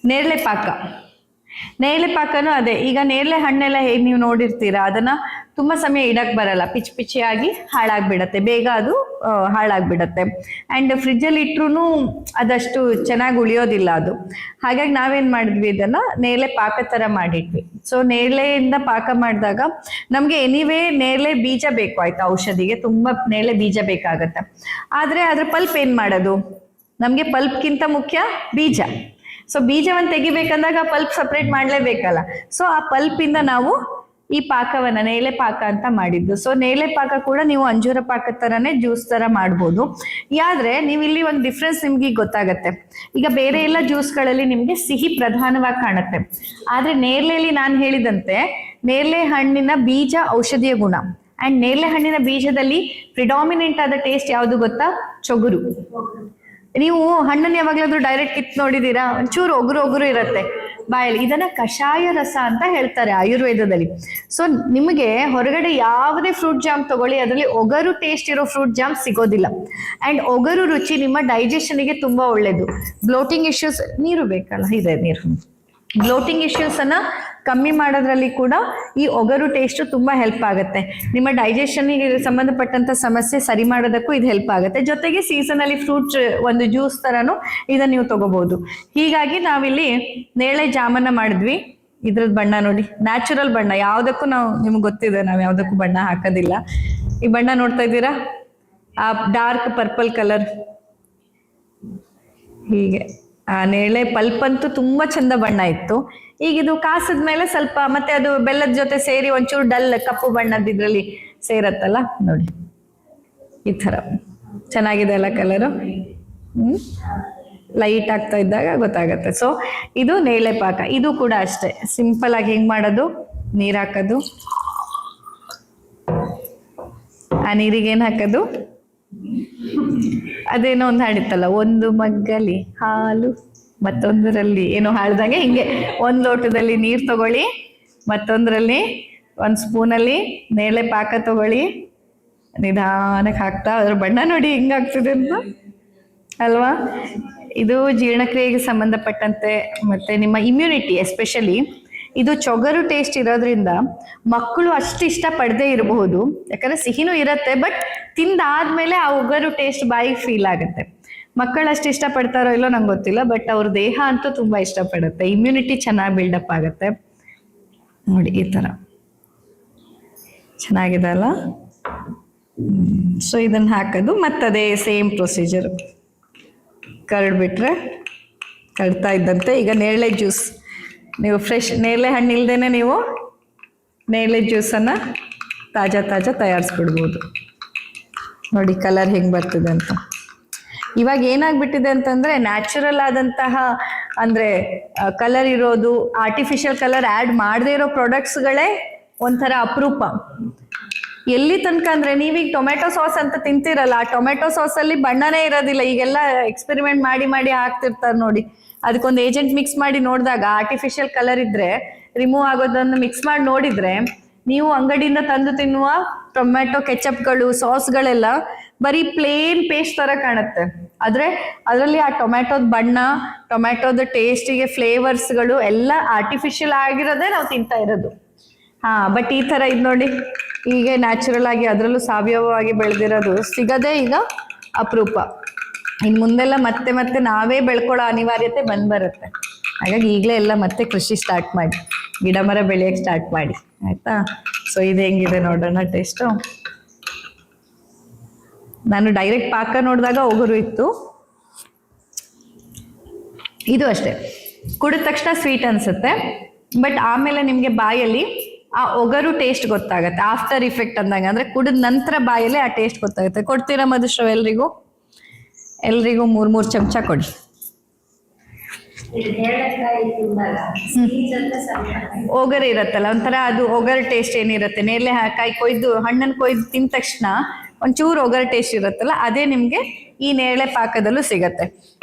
ನೇರಳೆ ಪಾಕ. ನೇರಳೆ ಪಾಕನೂ ಅದೇ, ಈಗ ನೇರಳೆ ಹಣ್ಣೆಲ್ಲ ಹೇಗೆ ನೀವು ನೋಡಿರ್ತೀರಾ, ಅದನ್ನ ತುಂಬಾ ಸಮಯ ಇಡಕ್ ಬರಲ್ಲ, ಪಿಚ್ ಪಿಚಿಯಾಗಿ ಹಾಳಾಗ್ಬಿಡತ್ತೆ, ಬೇಗ ಅದು ಹಾಳಾಗ್ಬಿಡತ್ತೆ. ಅಂಡ್ ಫ್ರಿಜ್ಜಲ್ಲಿ ಇಟ್ರು ಅದಷ್ಟು ಚೆನ್ನಾಗಿ ಉಳಿಯೋದಿಲ್ಲ ಅದು. ಹಾಗಾಗಿ ನಾವೇನ್ ಮಾಡಿದ್ವಿ, ಇದನ್ನ ನೇರಳೆ ಪಾಕ ತರ ಮಾಡಿದ್ವಿ. ಸೊ ನೇರಳೆಯಿಂದ ಪಾಕ ಮಾಡಿದಾಗ ನಮ್ಗೆ ಎನಿವೇ ನೇರಳೆ ಬೀಜ ಬೇಕು, ಆಯ್ತಾ, ಔಷಧಿಗೆ ತುಂಬಾ ನೇರಳೆ ಬೀಜ ಬೇಕಾಗತ್ತೆ. ಆದ್ರೆ ಅದ್ರ ಪಲ್ಪ್ ಏನ್ ಮಾಡೋದು, ನಮ್ಗೆ ಪಲ್ಪ್ಗಿಂತ ಮುಖ್ಯ ಬೀಜ. ಸೊ ಬೀಜವನ್ನು ತೆಗಿಬೇಕಂದಾಗ ಪಲ್ಪ್ ಸಪ್ರೇಟ್ ಮಾಡ್ಲೇಬೇಕಲ್ಲ. ಸೊ ಆ ಪಲ್ಪ್ ಇಂದ ನಾವು ಈ ಪಾಕವನ್ನ ನೇರಳೆ ಪಾಕ ಅಂತ ಮಾಡಿದ್ದು. ಸೊ ನೇರಳೆ ಪಾಕ ಕೂಡ ನೀವು ಅಂಜೂರ ಪಾಕ ತರನೇ ಜ್ಯೂಸ್ ತರ ಮಾಡ್ಬೋದು. ಆದ್ರೆ ನೀವು ಇಲ್ಲಿ ಒಂದು ಡಿಫ್ರೆನ್ಸ್ ನಿಮ್ಗೆ ಗೊತ್ತಾಗತ್ತೆ. ಈಗ ಬೇರೆ ಎಲ್ಲ ಜ್ಯೂಸ್ಗಳಲ್ಲಿ ನಿಮ್ಗೆ ಸಿಹಿ ಪ್ರಧಾನವಾಗಿ ಕಾಣುತ್ತೆ, ಆದ್ರೆ ನೇರಳೆಯಲ್ಲಿ ನಾನು ಹೇಳಿದಂತೆ ನೇರಳೆ ಹಣ್ಣಿನ ಬೀಜ ಔಷಧೀಯ ಗುಣ. ಅಂಡ್ ನೇರಳೆ ಹಣ್ಣಿನ ಬೀಜದಲ್ಲಿ ಪ್ರಿಡಾಮಿನೆಂಟ್ ಆದ ಟೇಸ್ಟ್ ಯಾವುದು ಗೊತ್ತಾ, ಚೊಗುರು. ನೀವು ಹಣ್ಣನ್ನು ಯಾವಾಗ್ಲಾದ್ರೂ ಡೈರೆಕ್ಟ್ ಕಿತ್ ನೋಡಿದೀರಾ, ಒಂಚೂರು ಒಗುರು ಇರುತ್ತೆ ಬಾಯಲ್ಲಿ. ಇದನ್ನ ಕಷಾಯ ರಸ ಅಂತ ಹೇಳ್ತಾರೆ ಆಯುರ್ವೇದದಲ್ಲಿ. ಸೊ ನಿಮಗೆ ಹೊರಗಡೆ ಯಾವುದೇ ಫ್ರೂಟ್ ಜಾಮ್ ತಗೊಳ್ಳಿ, ಅದರಲ್ಲಿ ಒಗರು ಟೇಸ್ಟ್ ಇರೋ ಫ್ರೂಟ್ ಜಾಮ್ ಸಿಗೋದಿಲ್ಲ. ಅಂಡ್ ಒಗರು ರುಚಿ ನಿಮ್ಮ ಡೈಜೆಷನ್ಗೆ ತುಂಬಾ ಒಳ್ಳೇದು. ಬ್ಲೋಟಿಂಗ್ ಇಶ್ಯೂಸ್, ನೀರು ಬೇಕಲ್ಲ, ಇದೆ ನೀರು. ಬ್ಲೋಟಿಂಗ್ ಇಶ್ಯೂಸ್ ಅನ್ನ ಕಮ್ಮಿ ಮಾಡೋದ್ರಲ್ಲಿ ಕೂಡ ಈ ಒಗರು ಟೇಸ್ಟ್ ತುಂಬಾ ಹೆಲ್ಪ್ ಆಗುತ್ತೆ. ನಿಮ್ಮ ಡೈಜೆಷನ್ಗೆ ಸಂಬಂಧಪಟ್ಟಂತ ಸಮಸ್ಯೆ ಸರಿ ಮಾಡೋದಕ್ಕೂ ಇದು ಹೆಲ್ಪ್ ಆಗುತ್ತೆ. ಜೊತೆಗೆ ಸೀಸನಲ್ಲಿ ಫ್ರೂಟ್ ಒಂದು ಜ್ಯೂಸ್ ತರನು ಇದನ್ನ ನೀವು ತಗೋಬಹುದು. ಹೀಗಾಗಿ ನಾವಿಲ್ಲಿ ನೇರಳೆ ಜಾಮನ್ನ ಮಾಡಿದ್ವಿ. ಇದ್ರದ್ದು ಬಣ್ಣ ನೋಡಿ, ನ್ಯಾಚುರಲ್ ಬಣ್ಣ, ಯಾವ್ದಕ್ಕೂ ನಿಮ್ಗೆ ಗೊತ್ತಿದೆ, ನಾವು ಯಾವ್ದಕ್ಕೂ ಬಣ್ಣ ಹಾಕೋದಿಲ್ಲ. ಈ ಬಣ್ಣ ನೋಡ್ತಾ ಇದ್ದೀರಾ, ಆ ಡಾರ್ಕ್ ಪರ್ಪಲ್ ಕಲರ್. ಹೀಗೆ ಆ ನೇರಳೆ ಪಲ್ಪ್ ಅಂತೂ ತುಂಬಾ ಚಂದ ಬಣ್ಣ ಇತ್ತು. ಈಗ ಇದು ಕಾಸದ್ಮೇಲೆ ಸ್ವಲ್ಪ ಮತ್ತೆ ಅದು ಬೆಲ್ಲದ ಜೊತೆ ಸೇರಿ ಒಂಚೂರು ಡಲ್ ಕಪ್ಪು ಬಣ್ಣದ ಇದ್ರಲ್ಲಿ ಸೇರತ್ತಲ್ಲ ನೋಡಿ, ಈ ತರ ಚೆನ್ನಾಗಿದೆ ಅಲ್ಲ ಕಲರು. ಲೈಟ್ ಆಗ್ತಾ ಇದ್ದಾಗ ಗೊತ್ತಾಗತ್ತೆ. ಸೊ ಇದು ನೇರಳೆ ಪಾಕ. ಇದು ಕೂಡ ಅಷ್ಟೇ ಸಿಂಪಲ್ ಆಗಿ ಹೆಂಗ್ ಮಾಡೋದು, ನೀರ್ ಹಾಕೋದು, ಆ ನೀರಿಗೆ ಏನ್ ಹಾಕೋದು, ಅದೇನೋ ಒಂದು ಹಾಡಿತ್ತಲ್ಲ, ಒಂದು ಮಗ್ಗಲಿ ಹಾಲು ಮತ್ತೊಂದರಲ್ಲಿ ಏನೋ ಹಾಡ್ದಂಗೆ, ಹಿಂಗೆ ಒಂದ್ ಲೋಟದಲ್ಲಿ ನೀರ್ ತಗೊಳ್ಳಿ, ಮತ್ತೊಂದರಲ್ಲಿ ಒಂದ್ ಸ್ಪೂನಲ್ಲಿ ನೇರಳೆ ಪಾಕ ತಗೊಳ್ಳಿ, ನಿಧಾನಕ್ಕೆ ಹಾಕ್ತಾ ಅದ್ರ ಬಣ್ಣ ನೋಡಿ ಹಿಂಗಾಗ್ತದೆ ಅಂತ ಅಲ್ವಾ. ಇದು ಜೀರ್ಣಕ್ರಿಯೆಗೆ ಸಂಬಂಧಪಟ್ಟಂತೆ ಮತ್ತೆ ನಿಮ್ಮ ಇಮ್ಯುನಿಟಿ, ಎಸ್ಪೆಷಲಿ ಇದು ಚೊಗರು ಟೇಸ್ಟ್ ಇರೋದ್ರಿಂದ ಮಕ್ಕಳು ಅಷ್ಟು ಇಷ್ಟ ಪಡದೇ ಇರಬಹುದು, ಯಾಕಂದ್ರೆ ಸಿಹಿನೂ ಇರತ್ತೆ, ಬಟ್ ತಿಂದಾದ್ಮೇಲೆ ಆ ಒಗರು ಟೇಸ್ಟ್ ಬಾಯಿಗೆ ಫೀಲ್ ಆಗುತ್ತೆ. ಮಕ್ಕಳು ಅಷ್ಟು ಇಷ್ಟ ಪಡ್ತಾರೋ ಇಲ್ಲೋ ನಂಗೆ ಗೊತ್ತಿಲ್ಲ, ಬಟ್ ಅವ್ರ ದೇಹ ಅಂತೂ ತುಂಬಾ ಇಷ್ಟಪಡುತ್ತೆ, ಇಮ್ಯುನಿಟಿ ಚೆನ್ನಾಗಿ ಬಿಲ್ಡಪ್ ಆಗುತ್ತೆ ನೋಡಿ. ಈ ತರ ಚೆನ್ನಾಗಿದೆ ಅಲ್ಲ. ಸೊ ಇದನ್ನ ಹಾಕೋದು, ಮತ್ತದೇ ಸೇಮ್ ಪ್ರೊಸೀಜರ್. ಕರಡ್ಬಿಟ್ರೆ ಕಡ್ತಾ ಇದ್ದಂತೆ ಈಗ ನೇರಳೆ ಜ್ಯೂಸ್, ನೀವು ಫ್ರೆಶ್ ನೇರಳೆ ಹಣ್ಣು ಇಲ್ದೇನೆ ನೀವು ನೇರಳೆ ಜ್ಯೂಸನ್ನು ತಾಜಾ ತಯಾರಿಸ್ಬಿಡ್ಬೋದು. ನೋಡಿ ಕಲರ್ ಹೆಂಗೆ ಬರ್ತಿದೆ ಅಂತ. ಇವಾಗ ಏನಾಗ್ಬಿಟ್ಟಿದೆ ಅಂತಂದ್ರೆ ನ್ಯಾಚುರಲ್ ಆದಂತಹ ಅಂದ್ರೆ ಕಲರ್ ಇರೋದು, ಆರ್ಟಿಫಿಷಿಯಲ್ ಕಲರ್ ಆ್ಯಡ್ ಮಾಡದೇ ಇರೋ ಪ್ರಾಡಕ್ಟ್ಸ್ಗಳೇ ಒಂಥರ ಅಪರೂಪ. ಎಲ್ಲಿ ತನಕ ಅಂದ್ರೆ ನೀವೀಗ ಟೊಮೆಟೊ ಸಾಸ್ ಅಂತ ತಿಂತಿರಲ್ಲ, ಆ ಟೊಮೆಟೊ ಸಾಸ್ ಅಲ್ಲಿ ಬಣ್ಣನೇ ಇರೋದಿಲ್ಲ. ಈಗೆಲ್ಲ ಎಕ್ಸ್ಪೆರಿಮೆಂಟ್ ಮಾಡಿ ಹಾಕ್ತಿರ್ತಾರೆ ನೋಡಿ. ಅದಕ್ಕೊಂದು ಏಜೆಂಟ್ ಮಿಕ್ಸ್ ಮಾಡಿ ನೋಡಿದಾಗ ಆರ್ಟಿಫಿಷಿಯಲ್ ಕಲರ್ ಇದ್ರೆ ರಿಮೂವ್ ಆಗೋದನ್ನು ಮಿಕ್ಸ್ ಮಾಡಿ ನೋಡಿದ್ರೆ, ನೀವು ಅಂಗಡಿಯಿಂದ ತಂದು ತಿನ್ನುವ ಟೊಮೆಟೊ ಕೆಚಪ್ಗಳು, ಸಾಸ್ಗಳೆಲ್ಲ ಬರೀ ಪ್ಲೇನ್ ಪೇಸ್ಟ್ ತರ ಕಾಣುತ್ತೆ. ಆದ್ರೆ ಅದರಲ್ಲಿ ಆ ಟೊಮೆಟೊದ ಬಣ್ಣ, ಟೊಮೆಟೊದ ಟೇಸ್ಟಿಗೆ ಫ್ಲೇವರ್ಸ್ಗಳು ಎಲ್ಲ ಆರ್ಟಿಫಿಷಿಯಲ್ ಆಗಿರೋದೇ ನಾವು ತಿಂತಾ ಇರೋದು. ಬಟ್ ಈ ತರ ಇದು ನೋಡಿ, ಹೀಗೆ ನ್ಯಾಚುರಲ್ ಆಗಿ ಅದರಲ್ಲೂ ಸಾವಯವವಾಗಿ ಬೆಳೆದಿರೋದು ಸಿಗದೆ ಈಗ ಅಪರೂಪ. ಇನ್ನು ಮುಂದೆಲ್ಲ ಮತ್ತೆ ನಾವೇ ಬೆಳ್ಕೊಳ್ಳೋ ಅನಿವಾರ್ಯತೆ ಬರುತ್ತೆ. ಹಾಗಾಗಿ ಈಗಲೇ ಎಲ್ಲ ಮತ್ತೆ ಕೃಷಿ ಸ್ಟಾರ್ಟ್ ಮಾಡಿ, ಗಿಡ ಮರ ಬೆಳೆಯಕ್ಕೆ ಸ್ಟಾರ್ಟ್ ಮಾಡಿ, ಆಯ್ತಾ. ಸೊ ಇದು ಹೆಂಗಿದೆ ನೋಡೋಣ ಟೇಸ್ಟು. ನಾನು ಡೈರೆಕ್ಟ್ ಪಾಕ ನೋಡಿದಾಗ ಒಗರು ಇತ್ತು, ಇದು ಅಷ್ಟೇ ಕುಡಿದ ತಕ್ಷಣ ಸ್ವೀಟ್ ಅನ್ಸುತ್ತೆ, ಬಟ್ ಆಮೇಲೆ ನಿಮಗೆ ಬಾಯಲ್ಲಿ ಆ ಒಗರು ಟೇಸ್ಟ್ ಗೊತ್ತಾಗತ್ತೆ, ಆಫ್ಟರ್ ಇಫೆಕ್ಟ್ ಅಂದಂಗೆ. ಅಂದ್ರೆ ಕುಡಿದ ನಂತರ ಬಾಯಲ್ಲಿ ಆ ಟೇಸ್ಟ್ ಗೊತ್ತಾಗುತ್ತೆ. ಕೊಡ್ತೀರಾ ಮಧುಶ್ರವ್ ಎಲ್ರಿಗೂ 3 ಚಮಚ ಕೊಡಿ. ಒಗರು ಇರತ್ತಲ್ಲ ಒಂಥರ, ಅದು ಒಗರು ಟೇಸ್ಟ್ ಏನಿರುತ್ತೆ, ನೇರಳೆ ಕಾಯಿ ಹಣ್ಣನ್ನು ಕೊಯ್ದು ತಿಂದ ತಕ್ಷಣ ಒಂಚೂರು ಒಗರು ಟೇಸ್ಟ್ ಇರುತ್ತಲ್ಲ, ಅದೇ ನಿಮ್ಗೆ ಈ ನೇರಳೆ ಪಾಕದಲ್ಲೂ ಸಿಗತ್ತೆ.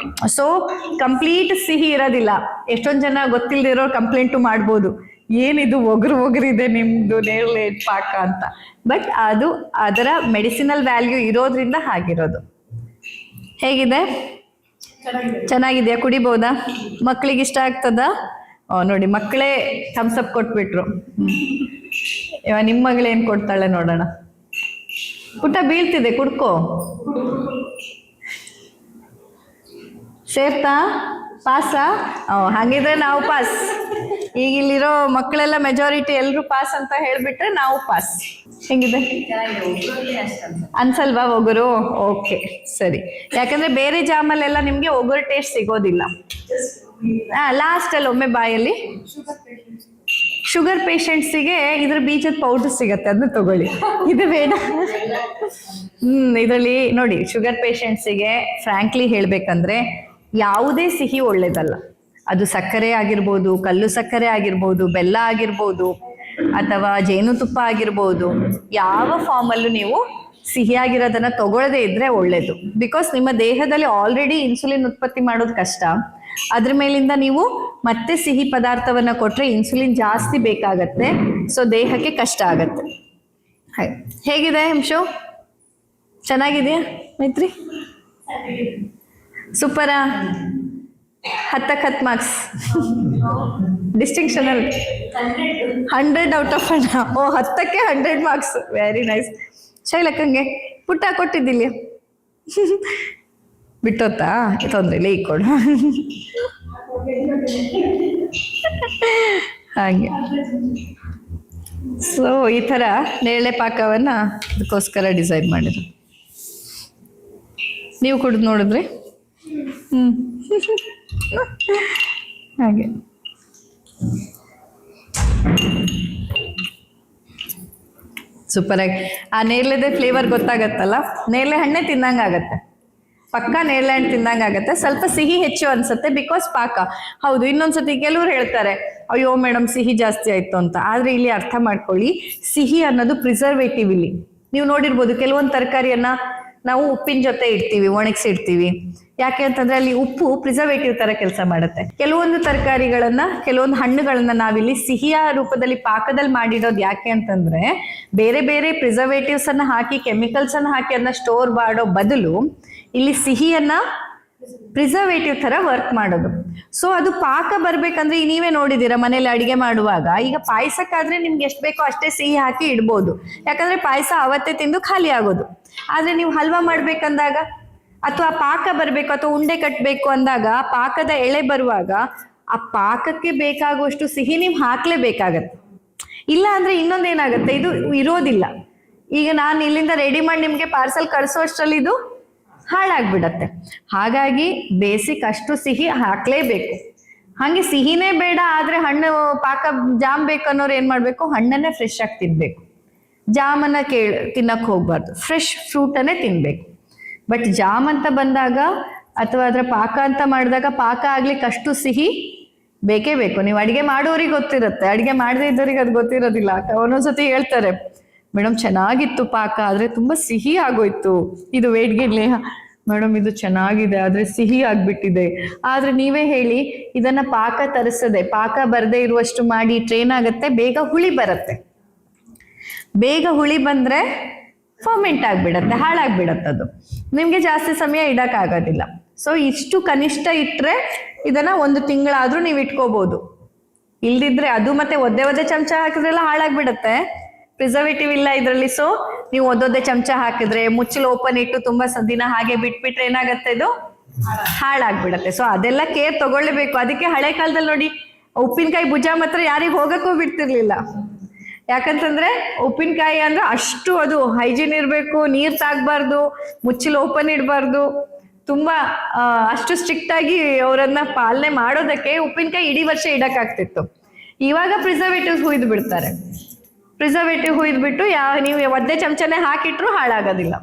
ಸೊ ಕಂಪ್ಲೀಟ್ ಸಿಹಿ ಇರೋದಿಲ್ಲ. ಎಷ್ಟೊಂದು ಜನ ಗೊತ್ತಿಲ್ದಿರೋ ಕಂಪ್ಲೇಂಟು ಮಾಡ್ಬೋದು, ಏನಿದು ಒಗರು ಇದೆ ನಿಮ್ದು ನೇರಳೆ ಪಾಕ ಅಂತ. ಬಟ್ ಅದು ಅದರ ಮೆಡಿಸಿನಲ್ ವ್ಯಾಲ್ಯೂ ಇರೋದ್ರಿಂದ ಹಾಗಿರೋದು. ಹೇಗಿದೆ? ಚೆನ್ನಾಗಿದ್ಯಾ? ಕುಡಿಬಹುದಾ? ಮಕ್ಳಿಗೆ ಇಷ್ಟ ಆಗ್ತದ? ನೋಡಿ ಮಕ್ಕಳೇ ಥಮ್ಸಪ್ ಕೊಟ್ಬಿಟ್ರು. ಇವಾಗ ನಿಮ್ಮ ಮಗಳೇನ್ ಕೊಡ್ತಾಳೆ ನೋಡೋಣ. ಪುಟ್ಟ ಬೀಳ್ತಿದೆ, ಕುಡ್ಕೋ. ಸೇರ್ತಾ? ಪಾಸಾ? ಹಾಗಿದ್ರೆ ನಾವು ಪಾಸ್. ಈಗ ಇಲ್ಲಿರೋ ಮಕ್ಕಳೆಲ್ಲ ಮೆಜಾರಿಟಿ ಎಲ್ರು ಪಾಸ್ ಅಂತ ಹೇಳ್ಬಿಟ್ರೆ ನಾವು ಪಾಸ್. ಹೆಂಗಿದೆ? ಅನ್ಸಲ್ವಾ ಒಗರು? ಓಕೆ ಸರಿ. ಯಾಕಂದ್ರೆ ಬೇರೆ ಜಾಮಲ್ಲೆಲ್ಲ ನಿಮ್ಗೆ ಒಗರು ಟೇಸ್ಟ್ ಸಿಗೋದಿಲ್ಲ. ಲಾಸ್ಟ್ ಅಲ್ಲಿ ಒಮ್ಮೆ ಬಾಯಲ್ಲಿ ಶುಗರ್ ಪೇಷಂಟ್ಸಿಗೆ ಇದ್ರ ಬೀಜದ ಪೌಡರ್ ಸಿಗತ್ತೆ, ಅದನ್ನ ತಗೊಳ್ಳಿ. ಇದು ಬೇಡ. ಇದರಲ್ಲಿ ನೋಡಿ, ಶುಗರ್ ಪೇಷಂಟ್ಸಿಗೆ ಫ್ರಾಂಕ್ಲಿ ಹೇಳ್ಬೇಕಂದ್ರೆ ಯಾವುದೇ ಸಿಹಿ ಒಳ್ಳೇದಲ್ಲ. ಅದು ಸಕ್ಕರೆ ಆಗಿರ್ಬೋದು, ಕಲ್ಲು ಸಕ್ಕರೆ ಆಗಿರ್ಬೋದು, ಬೆಲ್ಲ ಆಗಿರ್ಬೋದು, ಅಥವಾ ಜೇನುತುಪ್ಪ ಆಗಿರ್ಬೋದು, ಯಾವ ಫಾರ್ಮಲ್ಲೂ ನೀವು ಸಿಹಿಯಾಗಿರೋದನ್ನ ತಗೊಳ್ಳದೇ ಇದ್ರೆ ಒಳ್ಳೇದು. ಬಿಕಾಸ್ ನಿಮ್ಮ ದೇಹದಲ್ಲಿ ಆಲ್ರೆಡಿ ಇನ್ಸುಲಿನ್ ಉತ್ಪತ್ತಿ ಮಾಡೋದು ಕಷ್ಟ. ಅದ್ರ ಮೇಲಿಂದ ನೀವು ಮತ್ತೆ ಸಿಹಿ ಪದಾರ್ಥವನ್ನ ಕೊಟ್ರೆ ಇನ್ಸುಲಿನ್ ಜಾಸ್ತಿ ಬೇಕಾಗತ್ತೆ. ಸೊ ದೇಹಕ್ಕೆ ಕಷ್ಟ ಆಗತ್ತೆ. ಹೇಗಿದೆ ಹಿಂಶು? ಚೆನ್ನಾಗಿದೆಯಾ ಮೈತ್ರಿ? ಸೂಪರಾ? 10 ಮಾರ್ಕ್ಸ್ ಡಿಸ್ಟಿಂಕ್ಷನ್ ಅಲ್ಲಿ 100 ಔಟ್ ಆಫ್ 100. 10ಕ್ಕೆ 100 ಮಾರ್ಕ್ಸ್. Very nice. ಶೈಲಕ್ಕಂಗೆ ಪುಟ್ಟ ಕೊಟ್ಟಿದ್ದಿಲ್ಲ? ಬಿಟ್ಟೋತಾ? ತೊಂದ್ರೆ ಇಲ್ಲ, ಈಗ ಕೊಡು. ಹಾಗೆ. ಸೊ ಈ ತರ ನೇರಳೆ ಪಾಕವನ್ನ ಅದಕ್ಕೋಸ್ಕರ ಡಿಸೈಡ್ ಮಾಡಿದ್ರು. ನೀವು ಕುಡಿದು ನೋಡಿದ್ರಿ? ಹಾಗೆ ಸೂಪರ್ ಆಗಿ ಆ ನೇರಳೆದೇ ಫ್ಲೇವರ್ ಗೊತ್ತಾಗತ್ತಲ್ಲ. ನೇರಳೆ ಹಣ್ಣೆ ತಿನ್ನಂಗಾಗತ್ತೆ, ಪಕ್ಕ ನೇರಳೆ ಹಣ್ಣು ತಿನ್ನಂಗಾಗತ್ತೆ. ಸ್ವಲ್ಪ ಸಿಹಿ ಹೆಚ್ಚು ಅನ್ಸುತ್ತೆ ಬಿಕಾಸ್ ಪಾಕ. ಹೌದು, ಇನ್ನೊಂದ್ಸತಿ ಕೆಲವ್ರು ಹೇಳ್ತಾರೆ ಅಯ್ಯೋ ಮೇಡಮ್ ಸಿಹಿ ಜಾಸ್ತಿ ಆಯ್ತು ಅಂತ. ಆದ್ರೆ ಇಲ್ಲಿ ಅರ್ಥ ಮಾಡ್ಕೊಳ್ಳಿ, ಸಿಹಿ ಅನ್ನೋದು ಪ್ರಿಸರ್ವೇಟಿವ್. ಇಲ್ಲಿ ನೀವು ನೋಡಿರ್ಬೋದು ಕೆಲವೊಂದು ತರಕಾರಿಯನ್ನ ನಾವು ಉಪ್ಪಿನ ಜೊತೆ ಇಡ್ತೀವಿ, ಒಣಗಿಸಿಡ್ತೀವಿ. ಯಾಕೆ ಅಂತಂದ್ರೆ ಅಲ್ಲಿ ಉಪ್ಪು ಪ್ರಿಸರ್ವೇಟಿವ್ ತರ ಕೆಲಸ ಮಾಡುತ್ತೆ. ಕೆಲವೊಂದು ತರಕಾರಿಗಳನ್ನ, ಕೆಲವೊಂದು ಹಣ್ಣುಗಳನ್ನ ನಾವಿಲ್ಲಿ ಸಿಹಿಯ ರೂಪದಲ್ಲಿ ಪಾಕದಲ್ಲಿ ಮಾಡಿಡೋದು ಯಾಕೆ ಅಂತಂದ್ರೆ ಬೇರೆ ಬೇರೆ ಪ್ರಿಸರ್ವೇಟಿವ್ಸ್ ಅನ್ನ ಹಾಕಿ, ಕೆಮಿಕಲ್ಸ್ ಅನ್ನ ಹಾಕಿ ಅದನ್ನ ಸ್ಟೋರ್ ಮಾಡೋ ಬದಲು ಇಲ್ಲಿ ಸಿಹಿಯನ್ನ ಪ್ರಿಸರ್ವೇಟಿವ್ ತರ ವರ್ಕ್ ಮಾಡೋದು. ಸೊ ಅದು ಪಾಕ ಬರ್ಬೇಕಂದ್ರೆ ನೀವೇ ನೋಡಿದೀರಾ ಮನೇಲಿ ಅಡಿಗೆ ಮಾಡುವಾಗ. ಈಗ ಪಾಯಸಕ್ಕಾದ್ರೆ ನಿಮ್ಗೆ ಎಷ್ಟು ಬೇಕೋ ಅಷ್ಟೇ ಸಿಹಿ ಹಾಕಿ ಇಡ್ಬೋದು, ಯಾಕಂದ್ರೆ ಪಾಯಸ ಅವತ್ತೇ ತಿಂದು ಖಾಲಿ ಆಗೋದು. ಆದ್ರೆ ನೀವು ಹಲ್ವಾ ಮಾಡ್ಬೇಕಂದಾಗ, ಅಥವಾ ಪಾಕ ಬರ್ಬೇಕು, ಅಥವಾ ಉಂಡೆ ಕಟ್ಟಬೇಕು ಅಂದಾಗ, ಪಾಕದ ಎಳೆ ಬರುವಾಗ ಆ ಪಾಕಕ್ಕೆ ಬೇಕಾಗುವಷ್ಟು ಸಿಹಿ ನೀವು ಹಾಕ್ಲೇಬೇಕಾಗತ್ತೆ. ಇಲ್ಲ ಅಂದ್ರೆ ಇನ್ನೊಂದೇನಾಗತ್ತೆ, ಇದು ಇರೋದಿಲ್ಲ. ಈಗ ನಾನು ಇಲ್ಲಿಂದ ರೆಡಿ ಮಾಡಿ ನಿಮ್ಗೆ ಪಾರ್ಸಲ್ ಕಳಿಸೋ ಅಷ್ಟರಲ್ಲಿ ಇದು ಹಾಳಾಗ್ಬಿಡತ್ತೆ. ಹಾಗಾಗಿ ಬೇಸಿಕ್ ಅಷ್ಟು ಸಿಹಿ ಹಾಕ್ಲೇಬೇಕು. ಹಾಗೆ ಸಿಹಿನೇ ಬೇಡ ಆದ್ರೆ ಹಣ್ಣು ಪಾಕ ಜಾಮ್ ಬೇಕನ್ನೋರು ಏನ್ ಮಾಡ್ಬೇಕು, ಹಣ್ಣನ್ನೇ ಫ್ರೆಶ್ ಆಗಿ ತಿನ್ಬೇಕು. ಜಾಮನ್ನ ತಿನ್ನಕ್ ಹೋಗ್ಬಾರ್ದು, ಫ್ರೆಶ್ ಫ್ರೂಟನ್ನೇ ತಿನ್ಬೇಕು. ಬಟ್ ಜಾಮ್ ಅಂತ ಬಂದಾಗ ಅಥವಾ ಅದರ ಪಾಕ ಅಂತ ಮಾಡಿದಾಗ ಪಾಕ ಆಗ್ಲಿಕ್ಕೆ ಅಷ್ಟು ಸಿಹಿ ಬೇಕೇ ಬೇಕು. ನೀವು ಅಡಿಗೆ ಮಾಡೋರಿಗೆ ಗೊತ್ತಿರುತ್ತೆ, ಅಡಿಗೆ ಮಾಡದೇ ಇದ್ದವ್ರಿಗೆ ಅದು ಗೊತ್ತಿರೋದಿಲ್ಲ. ಒಂದೊಂದ್ಸತಿ ಹೇಳ್ತಾರೆ ಮೇಡಮ್ ಚೆನ್ನಾಗಿತ್ತು ಪಾಕ ಆದ್ರೆ ತುಂಬಾ ಸಿಹಿ ಆಗೋಯ್ತು, ಇದು ವೇಟ್ ಗೇನ್ಲಿ. ಮೇಡಮ್ ಇದು ಚೆನ್ನಾಗಿದೆ ಆದ್ರೆ ಸಿಹಿ ಆಗ್ಬಿಟ್ಟಿದೆ. ಆದ್ರೆ ನೀವೇ ಹೇಳಿ, ಇದನ್ನ ಪಾಕ ತರಿಸದೆ, ಪಾಕ ಬರದೇ ಇರುವಷ್ಟು ಮಾಡಿ ಟ್ರೈನ್ ಆಗತ್ತೆ, ಬೇಗ ಹುಳಿ ಬರುತ್ತೆ. ಬೇಗ ಹುಳಿ ಬಂದ್ರೆ ಫರ್ಮೆಂಟ್ ಆಗ್ಬಿಡತ್ತೆ, ಹಾಳಾಗ್ಬಿಡತ್ತೆ. ಅದು ನಿಮ್ಗೆ ಜಾಸ್ತಿ ಸಮಯ ಇಡಕ್ ಆಗೋದಿಲ್ಲ. ಸೊ ಇಷ್ಟು ಕನಿಷ್ಠ ಇಟ್ರೆ ಇದನ್ನ 1 ತಿಂಗಳಾದ್ರೂ ನೀವು ಇಟ್ಕೋಬಹುದು. ಇಲ್ದಿದ್ರೆ ಅದು ಮತ್ತೆ ಒದ್ದೆ ಚಮಚ ಹಾಕಿದ್ರೆಲ್ಲ ಹಾಳಾಗ್ಬಿಡತ್ತೆ, ಪ್ರಿಸರ್ವೇಟಿವ್ ಇಲ್ಲ ಇದರಲ್ಲಿ. ಸೊ ನೀವು ಒದ್ದೊದ್ದೆ ಚಮಚ ಹಾಕಿದ್ರೆ, ಮುಚ್ಚಲು ಓಪನ್ ಇಟ್ಟು ತುಂಬಾ ದಿನ ಹಾಗೆ ಬಿಟ್ಬಿಟ್ರೆ ಏನಾಗತ್ತೆ, ಇದು ಹಾಳಾಗ್ಬಿಡತ್ತೆ. ಸೊ ಅದೆಲ್ಲ ಕೇರ್ ತಗೊಳ್ಬೇಕು. ಅದಕ್ಕೆ ಹಳೆ ಕಾಲದಲ್ಲಿ ನೋಡಿ, ಉಪ್ಪಿನಕಾಯಿ ಭುಜ ಮಾತ್ರ ಯಾರಿಗೆ ಹೋಗಕ್ಕೂ ಬಿಡ್ತಿರ್ಲಿಲ್ಲ. ಯಾಕಂತಂದ್ರೆ ಉಪ್ಪಿನಕಾಯಿ ಅಂದ್ರೆ ಅಷ್ಟು ಅದು ಹೈಜೀನ್ ಇರ್ಬೇಕು, ನೀರ್ ತಾಗ್ಬಾರ್ದು, ಮುಚ್ಚಲು ಓಪನ್ ಇಡಬಾರ್ದು, ತುಂಬಾ ಅಷ್ಟು ಸ್ಟ್ರಿಕ್ಟ್ ಆಗಿ ಅವರನ್ನ ಪಾಲನೆ ಮಾಡೋದಕ್ಕೆ ಉಪ್ಪಿನಕಾಯಿ ಇಡೀ ವರ್ಷ ಇಡಕ್ಕಾಗ್ತಿತ್ತು. ಇವಾಗ ಪ್ರಿಸರ್ವೇಟಿವ್ಸ್ ಹುಯ್ದು ಬಿಡ್ತಾರೆ. ಪ್ರಿಸರ್ವೇಟಿವ್ ಹುಯ್ದು ಬಿಟ್ಟು ನೀವು ಒದ್ದೆ ಚಮಚನೆ ಹಾಕಿಟ್ರು ಹಾಳಾಗೋದಿಲ್ಲ.